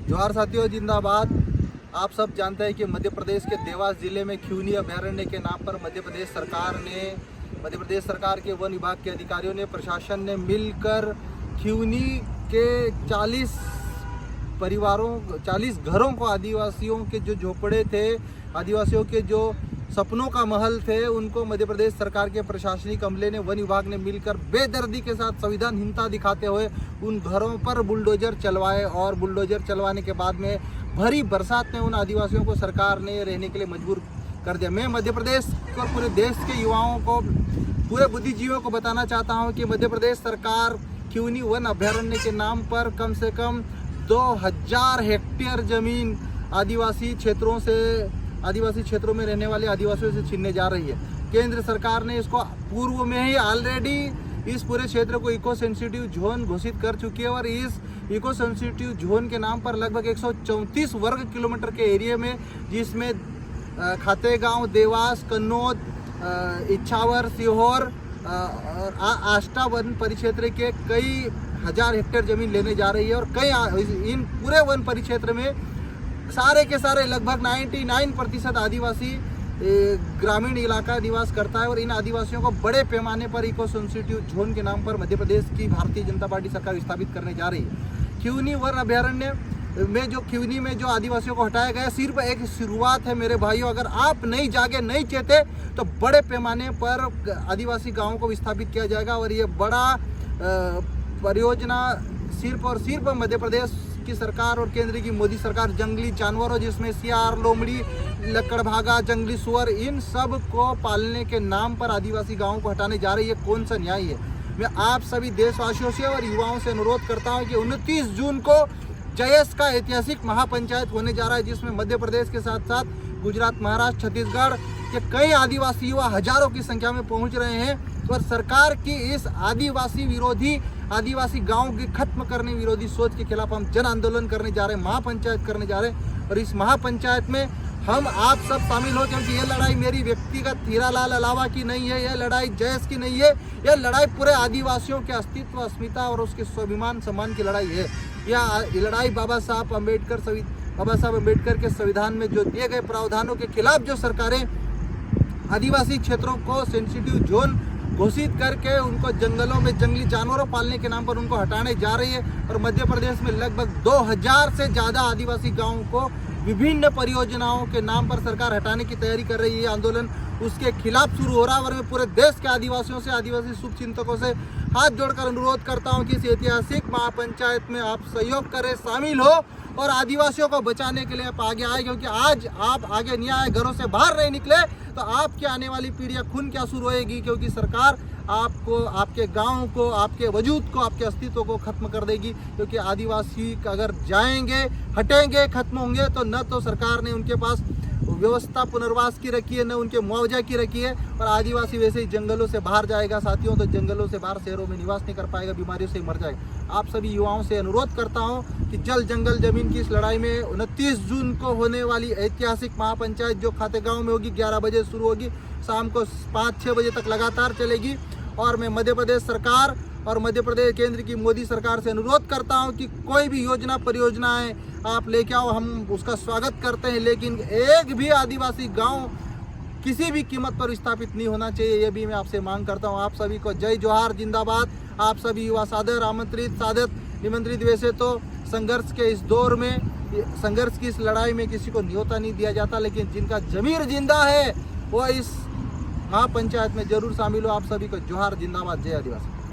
जोहार साथियों, जिंदाबाद। आप सब जानते हैं कि मध्य प्रदेश के देवास जिले में खिवनी अभयारण्य के नाम पर मध्य प्रदेश सरकार के वन विभाग के अधिकारियों ने, प्रशासन ने मिलकर खिवनी के 40 घरों को, आदिवासियों के जो झोपड़े थे, आदिवासियों के जो सपनों का महल थे, उनको मध्य प्रदेश सरकार के प्रशासनिक अमले ने, वन विभाग ने मिलकर बेदर्दी के साथ संविधानहीनता दिखाते हुए उन घरों पर बुलडोजर चलवाए। और बुलडोजर चलवाने के बाद में भरी बरसात में उन आदिवासियों को सरकार ने रहने के लिए मजबूर कर दिया। मैं मध्य प्रदेश और पूरे देश के युवाओं को, पूरे बुद्धिजीवियों को बताना चाहता हूँ कि मध्य प्रदेश सरकार खिवनी वन अभयारण्य के नाम पर कम से कम 2000 हेक्टेयर जमीन आदिवासी क्षेत्रों में रहने वाले आदिवासियों से छीनने जा रही है। केंद्र सरकार ने इसको पूर्व में ही ऑलरेडी इस पूरे क्षेत्र को इको सेंसिटिव जोन घोषित कर चुकी है। और इस इको सेंसिटिव जोन के नाम पर लगभग 134 वर्ग किलोमीटर के एरिया में, जिसमें खातेगांव, देवास, कन्नौज, इच्छावर, सीहोर और आष्टा वन परिक्षेत्र के कई हजार हेक्टेयर जमीन लेने जा रही है। और इन पूरे वन परिक्षेत्र में सारे के सारे लगभग 99% आदिवासी ग्रामीण इलाका निवास करता है। और इन आदिवासियों को बड़े पैमाने पर इको सेंसिटिव जोन के नाम पर मध्य प्रदेश की भारतीय जनता पार्टी सरकार स्थापित करने जा रही है। खिवनी वन अभयारण्य में खिवनी में जो आदिवासियों को हटाया गया, सिर्फ एक शुरुआत है मेरे भाइयों। अगर आप नहीं जागे, नहीं चेते, तो बड़े पैमाने पर आदिवासी गाँवों को विस्थापित किया जाएगा। और ये बड़ा परियोजना सिर्फ और सिर्फ मध्य प्रदेश की सरकार और केंद्र की मोदी सरकार जंगली जानवरों, जिसमें सियार, लोमड़ी, लकड़भागा, जंगली सुअर, इन सब को पालने के नाम पर आदिवासी गांवों को हटाने जा रही है। कौन सा न्याय है? मैं आप सभी देशवासियों से और युवाओं से अनुरोध करता हूं कि 29 जून को जयस का ऐतिहासिक महापंचायत होने जा रहा है, जिसमें मध्य प्रदेश के साथ साथ गुजरात, महाराष्ट्र, छत्तीसगढ़ के कई आदिवासी युवा हजारों की संख्या में पहुंच रहे हैं। और सरकार की इस आदिवासी गांव की खत्म करने विरोधी सोच के खिलाफ हम जन आंदोलन करने जा रहे हैं, महापंचायत करने जा रहे हैं। और इस महापंचायत में हम आप सब शामिल हो, क्योंकि ये लड़ाई मेरी व्यक्तिगत हीरालाल अलावा की नहीं है, यह लड़ाई जयस की नहीं है, यह लड़ाई पूरे आदिवासियों के अस्तित्व, अस्मिता और उसके स्वाभिमान सम्मान की लड़ाई है। यह लड़ाई बाबा साहब अम्बेडकर के संविधान में जो दिए गए प्रावधानों के खिलाफ जो सरकारें आदिवासी क्षेत्रों को सेंसिटिव जोन घोषित करके उनको जंगलों में जंगली जानवरों पालने के नाम पर उनको हटाने जा रही है। और मध्य प्रदेश में लगभग 2000 से ज़्यादा आदिवासी गांवों को विभिन्न परियोजनाओं के नाम पर सरकार हटाने की तैयारी कर रही है। आंदोलन उसके खिलाफ शुरू हो रहा है। और मैं पूरे देश के आदिवासियों से, आदिवासी शुभचिंतकों से हाथ जोड़कर अनुरोध करता हूं कि इस ऐतिहासिक महापंचायत में आप सहयोग करें, शामिल हो और आदिवासियों को बचाने के लिए आप आगे आए। क्योंकि आज आप आगे नहीं आए, घरों से बाहर नहीं निकले, तो आपकी आने वाली पीढ़ियां खून क्या शुरू होएगी। क्योंकि सरकार आपको, आपके गांव को, आपके वजूद को, आपके अस्तित्व को खत्म कर देगी। क्योंकि आदिवासी अगर जाएंगे, हटेंगे, खत्म होंगे, तो न तो सरकार ने उनके पास व्यवस्था पुनर्वास की रखी है, न उनके मुआवजा की रखी है। और आदिवासी वैसे ही जंगलों से बाहर जाएगा साथियों, तो जंगलों से बाहर शहरों में निवास नहीं कर पाएगा, बीमारियों से मर जाएगा। आप सभी युवाओं से अनुरोध करता हूं कि जल जंगल जमीन की इस लड़ाई में 29 जून को होने वाली ऐतिहासिक महापंचायत जो खातेगांव में होगी, 11 बजे शुरू होगी, शाम को 5-6 बजे तक लगातार चलेगी। और मैं मध्य प्रदेश सरकार और मध्य प्रदेश केंद्र की मोदी सरकार से अनुरोध करता हूं कि कोई भी योजना, परियोजनाएं आप लेके आओ, हम उसका स्वागत करते हैं। लेकिन एक भी आदिवासी गांव किसी भी कीमत पर विस्थापित नहीं होना चाहिए, ये भी मैं आपसे मांग करता हूं। आप सभी को जय जोहार, जिंदाबाद। आप सभी युवा सादर आमंत्रित, निमंत्रित। वैसे तो संघर्ष के इस दौर में, संघर्ष की इस लड़ाई में किसी को न्योता नहीं दिया जाता, लेकिन जिनका जमीर जिंदा है वो इस महापंचायत में जरूर शामिल हो। आप सभी को जोहार, जिंदाबाद, जय आदिवासी।